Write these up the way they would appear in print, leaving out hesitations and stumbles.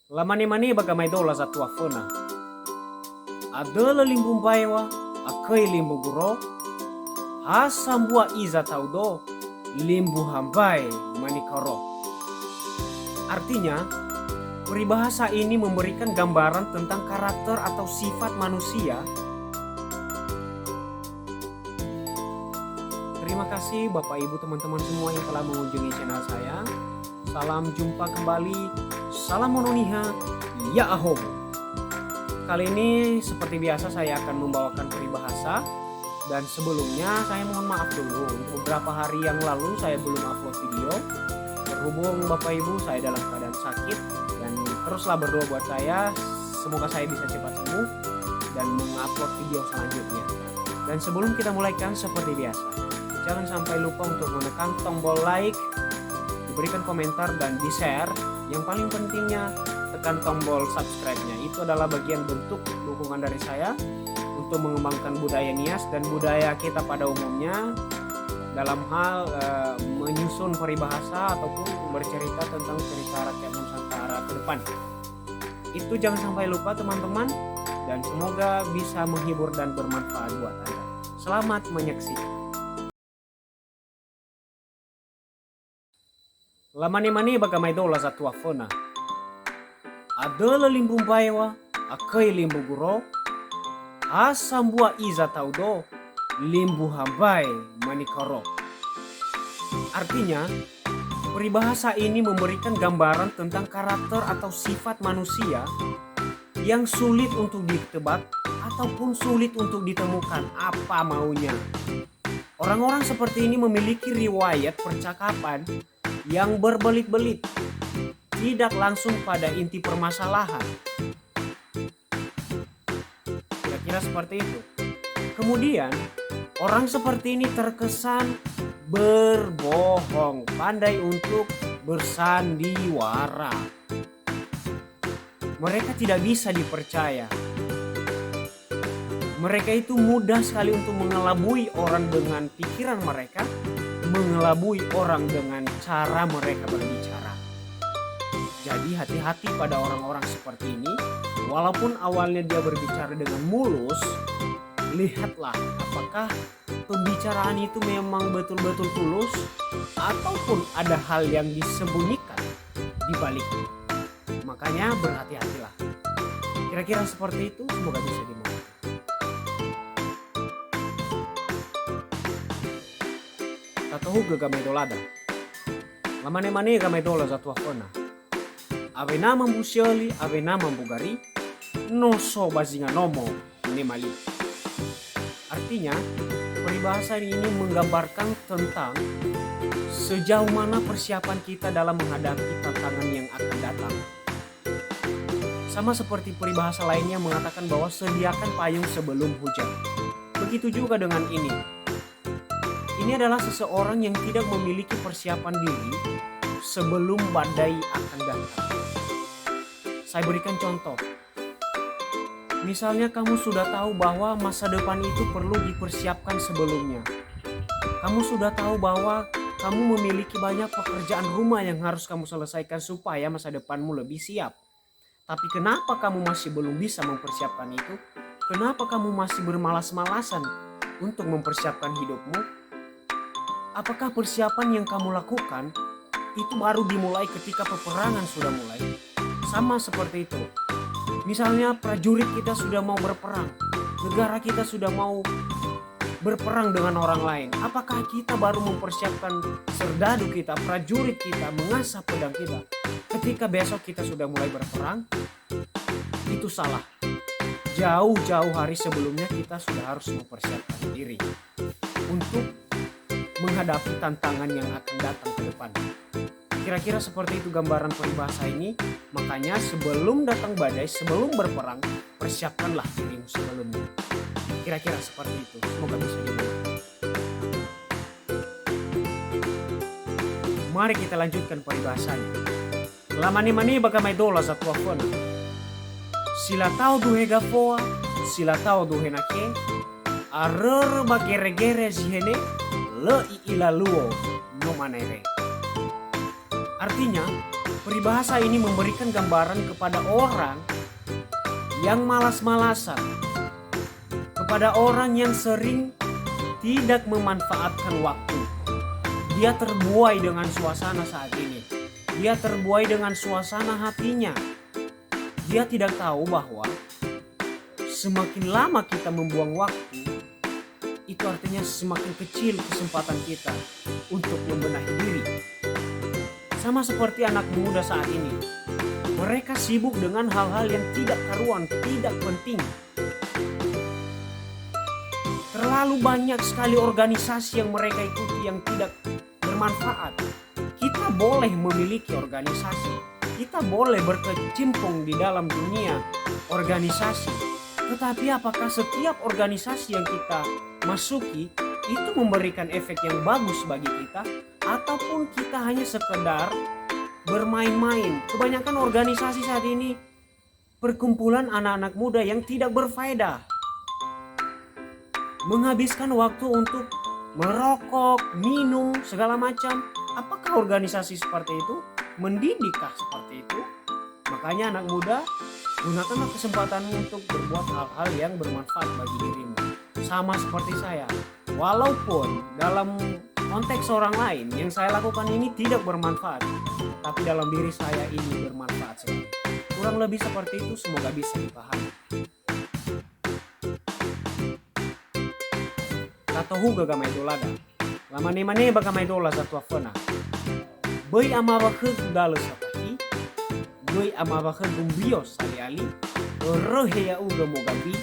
Lamani-mani bagamay dola sa tuafona. Adala limbung baywa, akai limbu guro, hasambua iza taudo, limbu hambai manikaro. Artinya, peribahasa ini memberikan gambaran tentang karakter atau sifat manusia. Terima kasih Bapak Ibu teman-teman semua yang telah mengunjungi channel saya. Salam jumpa kembali. Salam mononiha. Ya aho. Kali ini seperti biasa saya akan membawakan peribahasa. Dan sebelumnya saya mohon maaf dulu. Untuk beberapa hari yang lalu saya belum upload video. Berhubung Bapak Ibu saya dalam keadaan sakit. Dan teruslah berdoa buat saya. Semoga saya bisa cepat sembuh. Dan mengupload video selanjutnya. Dan sebelum kita mulaikan seperti biasa, jangan sampai lupa untuk menekan tombol like, diberikan komentar dan di-share. Yang paling pentingnya tekan tombol subscribe-nya. Itu adalah bagian bentuk dukungan dari saya untuk mengembangkan budaya Nias dan budaya kita pada umumnya dalam hal menyusun peribahasa ataupun bercerita tentang cerita rakyat Nusantara ke depan. Itu jangan sampai lupa teman-teman, dan semoga bisa menghibur dan bermanfaat buat Anda. Selamat menyaksikan. Lamani-mani bagamay dola sa tuafona. Adala limbung baywa, akai limbu guro, hasambua iza taudo, limbu hambai manikaro. Artinya, peribahasa ini memberikan gambaran tentang karakter atau sifat manusia yang sulit untuk ditebak ataupun sulit untuk ditemukan apa maunya. Orang-orang seperti ini memiliki riwayat percakapan yang berbelit-belit, tidak langsung pada inti permasalahan. Kira-kira seperti itu. Kemudian, orang seperti ini terkesan berbohong, pandai untuk bersandiwara. Mereka tidak bisa dipercaya. Mereka itu mudah sekali untuk mengelabui orang dengan pikiran mereka, mengelabui orang dengan cara mereka berbicara. Jadi hati-hati pada orang-orang seperti ini. Walaupun awalnya dia berbicara dengan mulus, lihatlah apakah pembicaraan itu memang betul-betul tulus ataupun ada hal yang disembunyikan di baliknya. Makanya berhati-hatilah. Kira-kira seperti itu, semoga bisa dimengerti. Tatahu gagamay dolada. Lamane-mane gamay dola za tuafona. Ave nama mbusioli, ave nama mbugari, no so bazinga nomo ne mali. Artinya, peribahasa ini menggambarkan tentang sejauh mana persiapan kita dalam menghadapi tantangan yang akan datang. Sama seperti peribahasa lainnya mengatakan bahwa sediakan payung sebelum hujan. Begitu juga dengan ini. Ini adalah seseorang yang tidak memiliki persiapan diri sebelum badai akan datang. Saya berikan contoh. Misalnya kamu sudah tahu bahwa masa depan itu perlu dipersiapkan sebelumnya. Kamu sudah tahu bahwa kamu memiliki banyak pekerjaan rumah yang harus kamu selesaikan supaya masa depanmu lebih siap. Tapi kenapa kamu masih belum bisa mempersiapkan itu? Kenapa kamu masih bermalas-malasan untuk mempersiapkan hidupmu? Apakah persiapan yang kamu lakukan itu baru dimulai ketika peperangan sudah mulai? Sama seperti itu. Misalnya prajurit kita sudah mau berperang, negara kita sudah mau berperang dengan orang lain. Apakah kita baru mempersiapkan serdadu kita, prajurit kita, mengasah pedang kita ketika besok kita sudah mulai berperang? Itu salah. Jauh-jauh hari sebelumnya kita sudah harus mempersiapkan diri untuk menghadapi tantangan yang akan datang ke depan. Kira-kira seperti itu gambaran peribahasa ini. Makanya sebelum datang badai, sebelum berperang, persiapkanlah dirimu sebelumnya. Kira-kira seperti itu. Semoga bisa dimengerti. Mari kita lanjutkan peribahasanya. Lamani-mani bagamay dola sa tuafona. Sila tau duhe gafoa, sila tau duhe nake, arer bagere-gere zihene, le ilaluo no manere. Artinya, Peribahasa ini memberikan gambaran kepada orang yang malas-malasan, kepada orang yang sering tidak memanfaatkan waktu. Dia terbuai dengan suasana saat ini. Dia terbuai dengan suasana hatinya. Dia tidak tahu bahwa semakin lama kita membuang waktu, itu artinya semakin kecil kesempatan kita untuk membenahi diri. Sama seperti anak muda saat ini. Mereka sibuk dengan hal-hal yang tidak karuan, tidak penting. Terlalu banyak sekali organisasi yang mereka ikuti yang tidak bermanfaat. Kita boleh memiliki organisasi. Kita boleh berkecimpung di dalam dunia organisasi. Tetapi apakah setiap organisasi yang kita masuki itu memberikan efek yang bagus bagi kita? Ataupun kita hanya sekedar bermain-main? Kebanyakan organisasi saat ini perkumpulan anak-anak muda yang tidak berfaedah. Menghabiskan waktu untuk merokok, minum, segala macam. Apakah organisasi seperti itu mendidikkah seperti itu? Makanya anak muda, gunakanlah kesempatanmu untuk berbuat hal-hal yang bermanfaat bagi dirimu. Sama seperti saya. Walaupun dalam konteks orang lain yang saya lakukan ini tidak bermanfaat, tapi dalam diri saya ini bermanfaat sekali. Kurang lebih seperti itu, semoga bisa dipahami. Katohu gagamay dolada. Lamane-mane bagamay dola sa tua fana. Boy amabakhe gudalo sa paki. Boy amabakhe gumbios ali-ali. Roheya uga mogabi.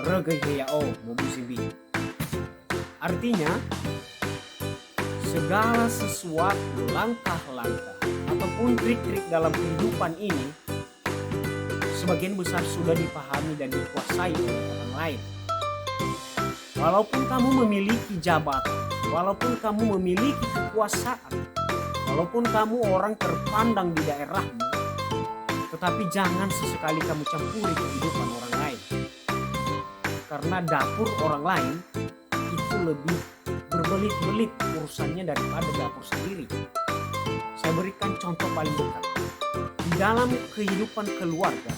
Regeheya o mobusimbi. Artinya, segala sesuatu, langkah-langkah ataupun trik-trik dalam kehidupan ini sebagian besar sudah dipahami dan dikuasai oleh orang lain. Walaupun kamu memiliki jabatan, walaupun kamu memiliki kekuasaan, walaupun kamu orang terpandang di daerahmu, tetapi jangan sesekali kamu campuri kehidupan orang lain. Karena dapur orang lain itu lebih berbelit-belit urusannya daripada dapur sendiri. Saya berikan contoh paling dekat. Di dalam kehidupan keluarga,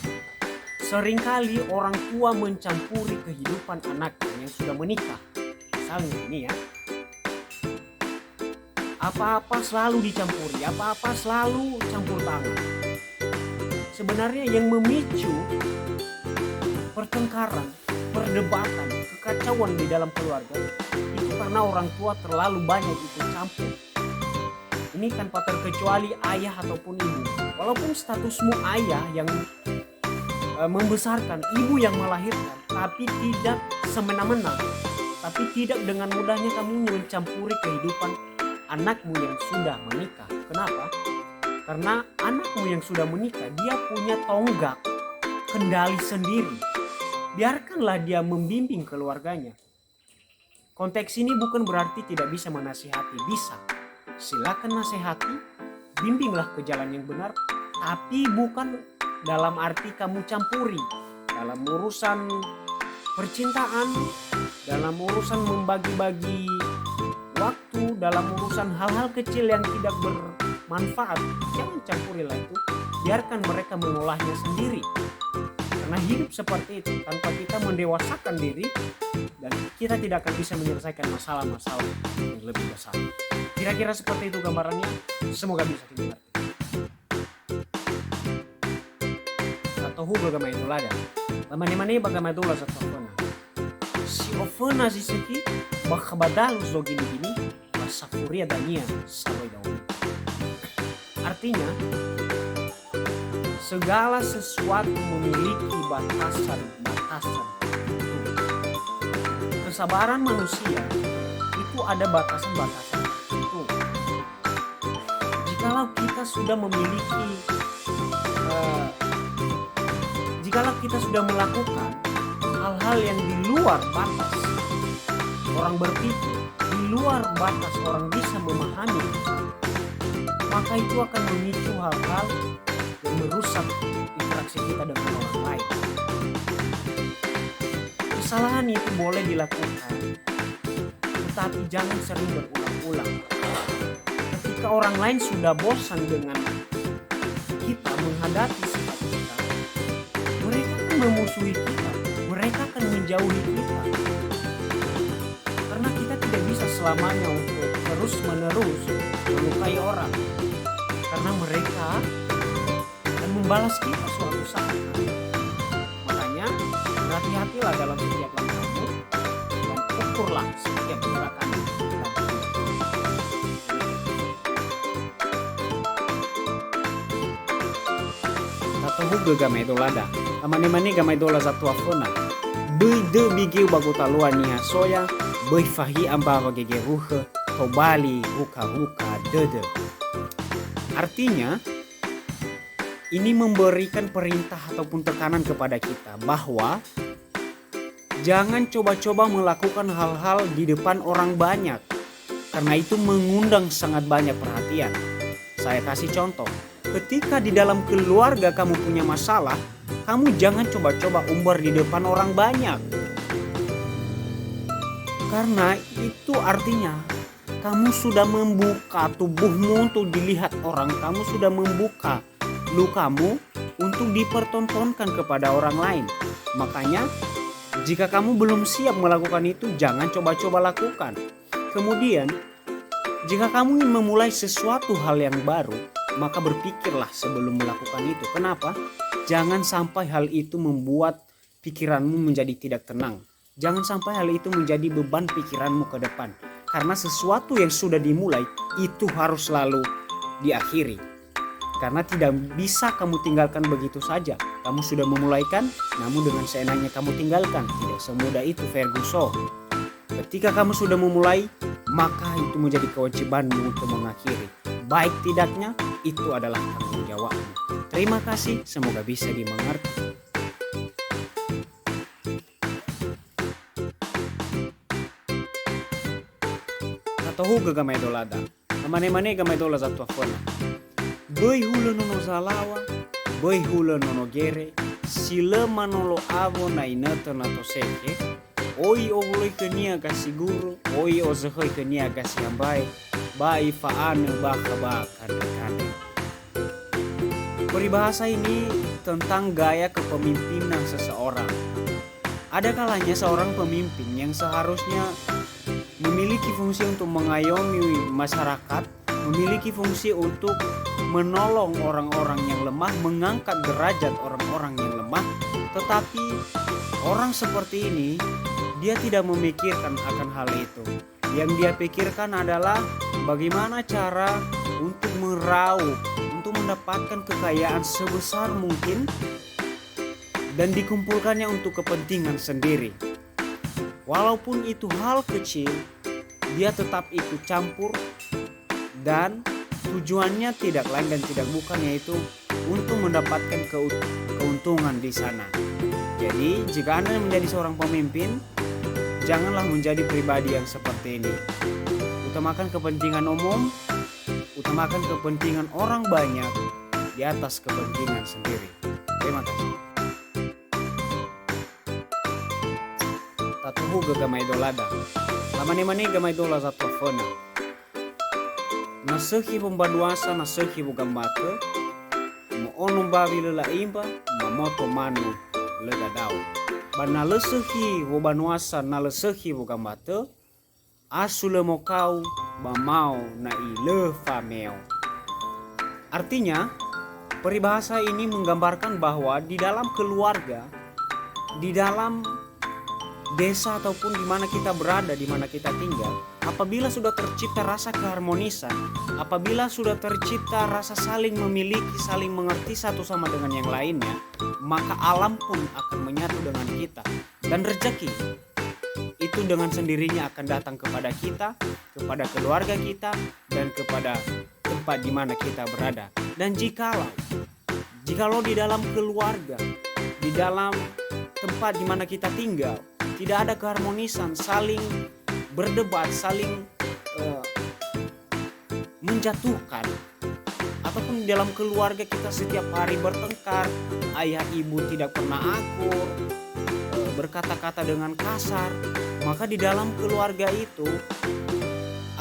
seringkali orang tua mencampuri kehidupan anaknya yang sudah menikah. Misalnya ini ya, apa-apa selalu dicampuri, apa-apa selalu campur tangan. Sebenarnya yang memicu pertengkaran, perdebatan, kekacauan di dalam keluarga itu karena orang tua terlalu banyak ikut campur. Ini tanpa terkecuali ayah ataupun ibu. Walaupun statusmu ayah yang membesarkan, ibu yang melahirkan, tapi tidak semena-mena, tapi tidak dengan mudahnya kamu mencampuri kehidupan anakmu yang sudah menikah. Kenapa? Karena anakmu yang sudah menikah, dia punya tonggak kendali sendiri. Biarkanlah dia membimbing keluarganya. Konteks ini bukan berarti tidak bisa menasihati, bisa. Silakan nasihati, bimbinglah ke jalan yang benar, tapi bukan dalam arti kamu campuri dalam urusan percintaan, dalam urusan membagi-bagi waktu, dalam urusan hal-hal kecil yang tidak bermanfaat. Jangan campurilah itu, biarkan mereka mengolahnya sendiri. Karena hidup seperti itu, tanpa kita mendewasakan diri, dan kita tidak akan bisa menyelesaikan masalah-masalah yang lebih besar. Kira-kira seperti itu gambarannya, semoga bisa dimengerti. Katohu gagamay dolada. Lamane-mane bagamay dola sa tofana. Si ofana sisiki bakabadalos do gini-gini masafuria dania sabay daw. Artinya, segala sesuatu memiliki batasan-batasan. Kesabaran manusia itu ada batasan-batasan tertentu. Jikalau kita sudah memiliki, jikalau kita sudah melakukan hal-hal yang di luar batas orang berpikir, di luar batas orang bisa memahami, maka itu akan memicu hal-hal yang merusak interaksi kita dengan orang lain. Kesalahan itu boleh dilakukan, tetapi jangan sering berulang-ulang. Ketika orang lain sudah bosan dengan kita menghadapi sifat kita, mereka akan memusuhi kita, mereka akan menjauhi kita. Karena kita tidak bisa selamanya untuk terus-menerus melukai orang. Karena mereka akan membalas kita suatu saat. Makanya berhati-hatilah dalam setiap langkahmu dan ukurlah setiap gerakanmu. Tatahuga gamay dolada, amane-mane gamay dola za tua fona. Dui de bigeu bagota lua nia soya, bai fahi ambava gege ruhe, tobali ruka-ruka dede. Artinya, ini memberikan perintah ataupun tekanan kepada kita bahwa jangan coba-coba melakukan hal-hal di depan orang banyak. Karena itu mengundang sangat banyak perhatian. Saya kasih contoh. Ketika di dalam keluarga kamu punya masalah, kamu jangan coba-coba umbar di depan orang banyak. Karena itu artinya kamu sudah membuka tubuhmu untuk dilihat orang. Kamu sudah membuka lukamu untuk dipertontonkan kepada orang lain. Makanya jika kamu belum siap melakukan itu, jangan coba-coba lakukan. Kemudian jika kamu ingin memulai sesuatu hal yang baru, maka berpikirlah sebelum melakukan itu. Kenapa? Jangan sampai hal itu membuat pikiranmu menjadi tidak tenang. Jangan sampai hal itu menjadi beban pikiranmu ke depan. Karena sesuatu yang sudah dimulai itu harus selalu diakhiri. Karena tidak bisa kamu tinggalkan begitu saja. Kamu sudah memulaikan, namun dengan seenaknya kamu tinggalkan. Tidak semudah itu, Ferguson. Ketika kamu sudah memulai, maka itu menjadi kewajibanmu untuk mengakhiri. Baik tidaknya, itu adalah tanggung jawabmu. Terima kasih, semoga bisa dimengerti. Tatahuga gamay dolada, amane-mane gamay dola za tua fona. Bai hula nono zalawa, bai hula nono gere, sila manolo avo na inata na toseke, oi ovuloi kenia kasiguro, oi ozahoi kenia kasiambai, bai faane baka kane. Peribahasa ini tentang gaya kepemimpinan seseorang. Ada kalanya seorang pemimpin yang seharusnya memiliki fungsi untuk mengayomi masyarakat, memiliki fungsi untuk menolong orang-orang yang lemah, mengangkat derajat orang-orang yang lemah. Tetapi orang seperti ini, dia tidak memikirkan akan hal itu. Yang dia pikirkan adalah bagaimana cara untuk meraup, untuk mendapatkan kekayaan sebesar mungkin dan dikumpulkannya untuk kepentingan sendiri. Walaupun itu hal kecil, dia tetap ikut campur dan tujuannya tidak lain dan tidak bukan yaitu untuk mendapatkan keuntungan di sana. Jadi jika Anda menjadi seorang pemimpin, janganlah menjadi pribadi yang seperti ini. Utamakan kepentingan umum, utamakan kepentingan orang banyak di atas kepentingan sendiri. Terima kasih. Tatahuga gamay dolada, lamane-mane gamay dola za tua fona. Nasehi pembaduasa nasehi bugambate, moono babi lela imba, mamoto manu lega dau. Bana lesehi wobanuasa na lesehi bugambate, asule mokau bamau na ile fameo. Artinya, peribahasa ini menggambarkan bahwa di dalam keluarga, di dalam desa ataupun di mana kita berada, di mana kita tinggal, apabila sudah tercipta rasa keharmonisan, apabila sudah tercipta rasa saling memiliki, saling mengerti satu sama dengan yang lainnya, maka alam pun akan menyatu dengan kita. Dan rezeki itu dengan sendirinya akan datang kepada kita, kepada keluarga kita, dan kepada tempat di mana kita berada. Dan jikalau di dalam keluarga, di dalam tempat di mana kita tinggal, tidak ada keharmonisan, saling berdebat, saling menjatuhkan, ataupun di dalam keluarga kita setiap hari bertengkar, ayah ibu tidak pernah akur, berkata-kata dengan kasar, maka di dalam keluarga itu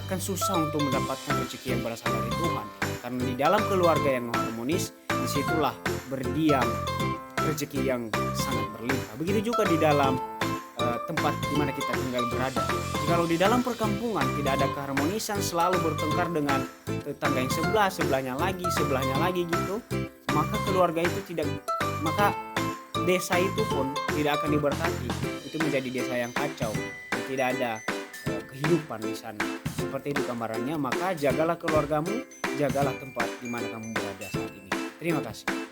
akan susah untuk mendapatkan rezeki yang berasal dari Tuhan. Karena di dalam keluarga yang harmonis, disitulah berdiam rezeki yang sangat berlimpah. Begitu juga di dalam tempat di mana kita tinggal berada. Kalau di dalam perkampungan tidak ada keharmonisan, selalu bertengkar dengan tetangga yang sebelahnya lagi gitu, maka keluarga itu tidak, maka desa itu pun tidak akan diberkati. Itu menjadi desa yang kacau, tidak ada kehidupan di sana. Seperti itu gambarannya. Maka jagalah keluargamu, jagalah tempat di mana kamu berada saat ini. Terima kasih.